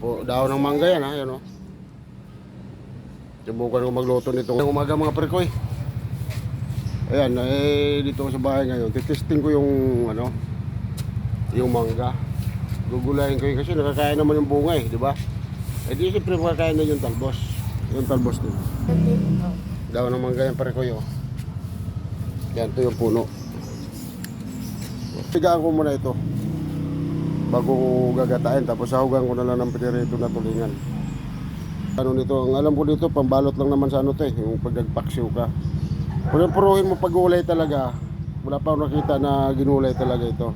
O, daon ng mangga yan ha, yan o. Subukan ko magluto nito ngayong umaga mga prekoy. Ayan, dito ko sa bahay ngayon. Titesting ko yung ano, yung mangga. Gugulayin ko yun kasi nakakain naman yung bunga di ba? Di siyempre makakain na yung talbos. Yung talbos din. Daon ng mangga yan prekoy o. Yan, ito yung puno. Pigaan ko muna ito bago ko gagatain, tapos sahugan ko na lang ng pinirito na tulingan. Ano nito, ang alam ko dito pambalot lang naman sa ano to yung pagdagpaksiw ka. Kung puruhin mo pag-ulay talaga, wala pa akong nakita na ginulay talaga ito.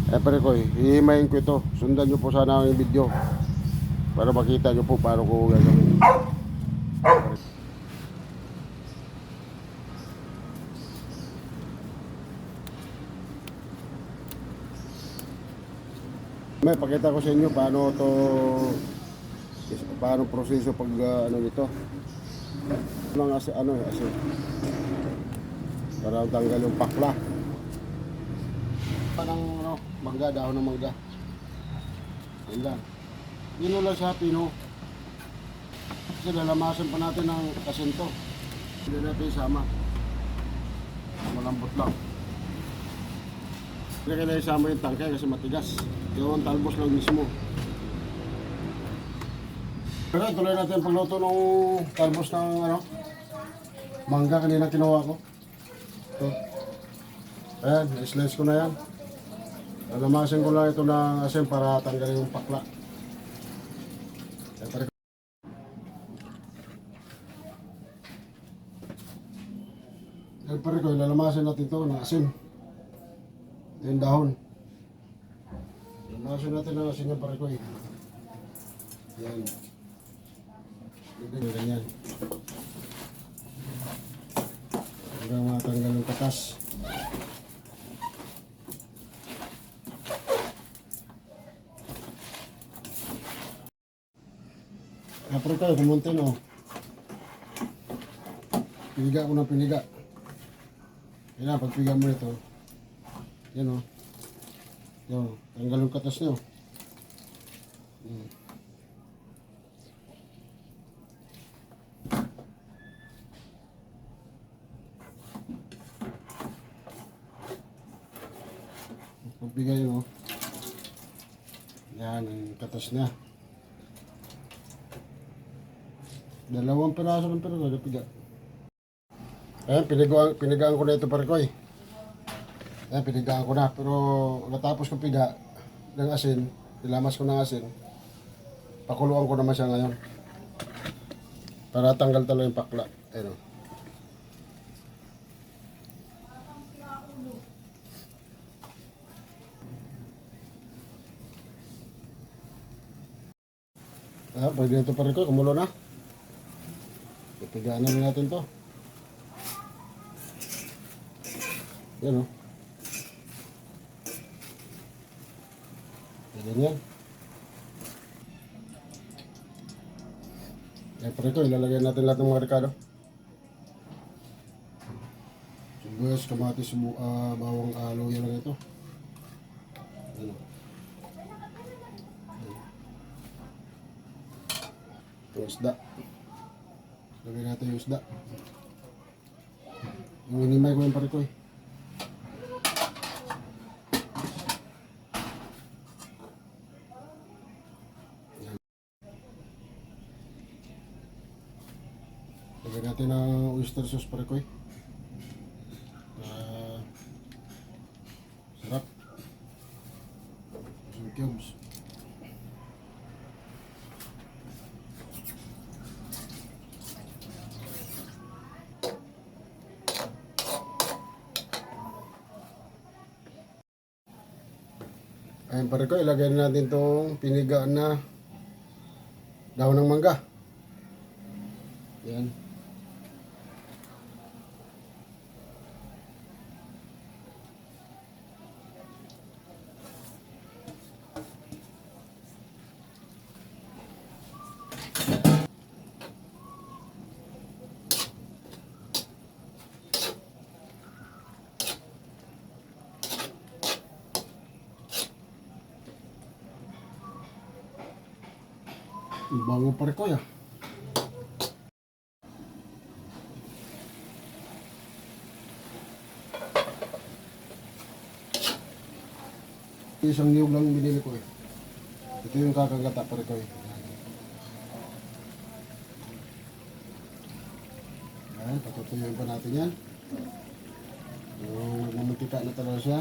Pare ko, hihimayin ko ito. Sundan nyo po sana yung video para makita nyo po paano ko gagawin. May pakita ko sa inyo paano proseso pag ano nito. Lang ano para tanggal yung pakla. Parang ano, mangga, dahon ng mangga. Yan lang. Yun lang sa pino. Kasi lalamasan pa natin ng kasinto. Hindi natin isama. Malambot lang. Hindi kailangan isama yung tangkay kasi matigas. Yung talbos lang mismo. Pero tuloy natin ang pagluto ng talbos ng ano, mangga kanina kinuha ko. Ito. Ayan, slice ko na yan. Lalamasin ko lang ito ng asin para tanggalin yung pakla. Siyempre ko, lalamasin natin ito ng asin. Yung dahon. Lalamasin natin ng asin yung parikoy. Yan. Ganyan. Hanggang matanggal yung katas. Kapag tayo, kumunti no. Piniga ko ng piniga. Yan na, pagpiga mo ito. Yan o. Yan o, tanggal yung katas nyo. Pagpiga yun o. Yan, ang katas na. Dalawang piraso ng piraso, napiga. Ayan, pinigaan ko na ito parikoy. Ayan, pinigaan ko na. Pero natapos ko piga ng asin, nilamas ko ng asin. Pakuluan ko naman siya ngayon. Para tanggal talaga yung pakla. Ayan o. Ayan, pwede ito parikoy, kumulo na. Ipigaan naman natin to. Yan o. Ganyan. Siyempre ito, ilalagay natin lahat ng mga rekado. Sibuyas, kamatis, bawang aloe lang ito. Ano? Ito isda. Lagay natin yung isda. Yung inimay ko yung parikoy. Lagyan natin ng oyster sauce parikoy. Sarap. Some cubes. Ayan parikoy, ilagay natin itong pinigaan na dahon ng mangga. Yan. Ang bango pare ko ya. Isang niyog lang binili ko eh. Ito yung kakagata pare ko eh. Ayan, patutuyuin pa natin yan. Yung nagmamantika na talaga siya.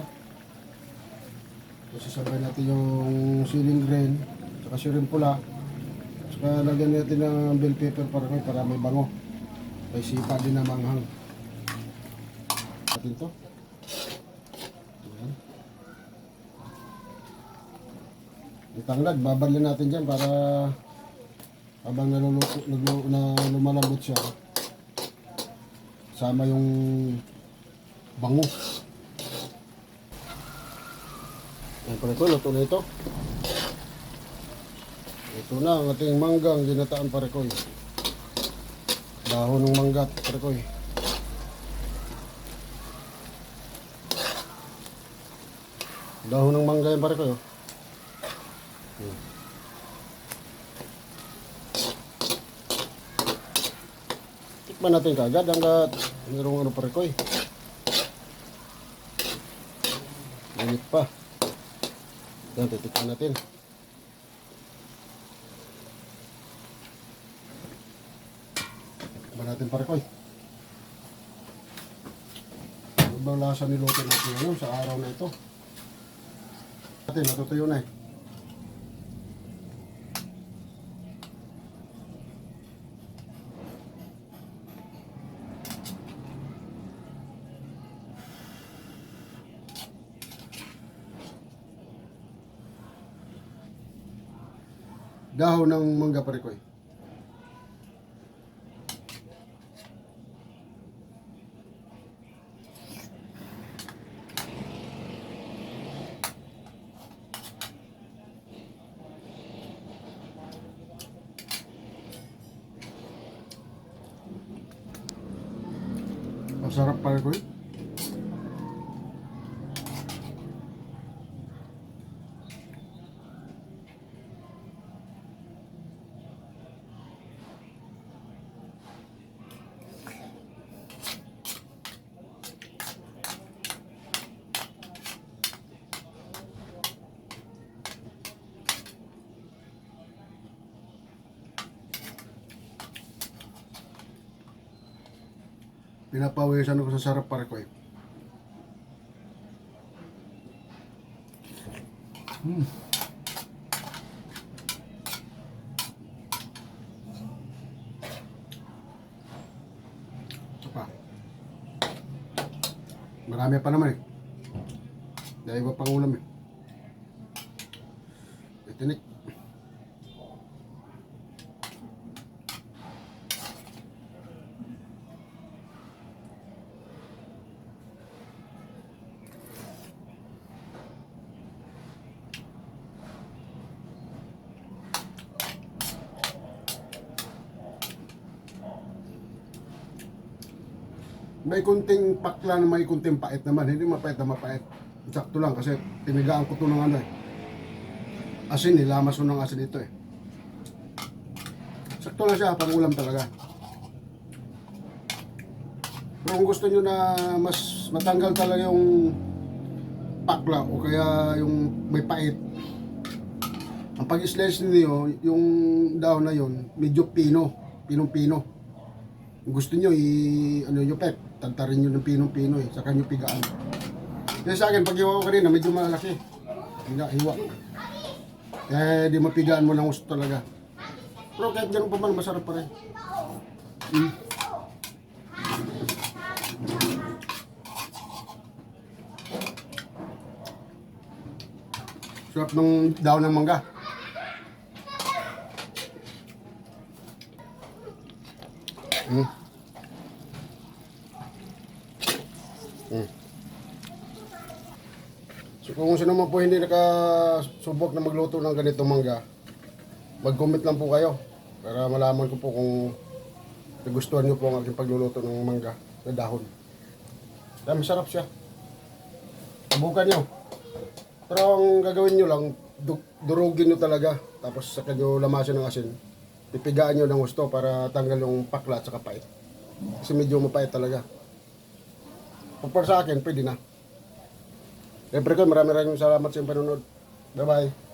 Tapos sasabay natin yung siling green, saka siling pula. Saka lagyan natin ng bell pepper para may bango. May sipa din na manghang. Natin to. Ayan. Itanglad, babalin natin dyan para habang lumalambot siya. Sama yung bango. Ayan pala ito, luto na ito. Ito na ang ating manggang ginataan parekoy. Dahon ng manggat parekoy. Dahon ng mangga yan parekoy. Tikman natin kagad hanggat mayroong ano parekoy. Init pa. Yan, titikman natin. Tikman natin parekoy. Ano bang lasa niluto natin ngayon sa araw na ito? Natin, natutuyo na eh. Dahon ng mangga parekoy. Masarap parekoy. Pinapawisan ako sa sarap parekoy. Ito pa. Marami pa naman eh. Dahil iba pang ulam eh. Itinik. May kunting pakla na may kunting pait naman. Hindi mapait na mapait. Sakto lang kasi pinigaan ko ito ng ano eh. Asin eh. Lamas ko ng asin ito eh. Sakto lang siya. Pang ulam talaga. Pero kung gusto nyo na mas matanggal talaga yung pakla o kaya yung may pait, ang pag-slice niyo yung dahon na yun, medyo pinong-pino. Kung gusto nyo, ano nyo pep, tantarin nyo ng pinong-pino eh, saka nyo pigaan. Kaya sa akin, pag hiwa ko kanina, medyo malaki. Hiwa. Eh, di mapigaan mo ng gusto talaga. Pero kahit ganun pa man, masarap pa rin. Sarap ng dahon ng mangga. So kung sino man po hindi nakasubok na magluto ng ganitong mangga, mag-comment lang po kayo para malaman ko po kung nagustuhan nyo po ang aking pagluluto ng mangga na dahon. Kaya masarap siya. Subukan nyo. Pero ang gagawin nyo lang, durugin nyo talaga. Tapos saka nyo lamasin ng asin. Pipigaan nyo ng gusto para tanggal yung pakla at saka pait. Kasi medyo mapait talaga. Kung para sa akin, pwede na. Siyempre ko, maraming salamat sa iyong panunod. Bye-bye.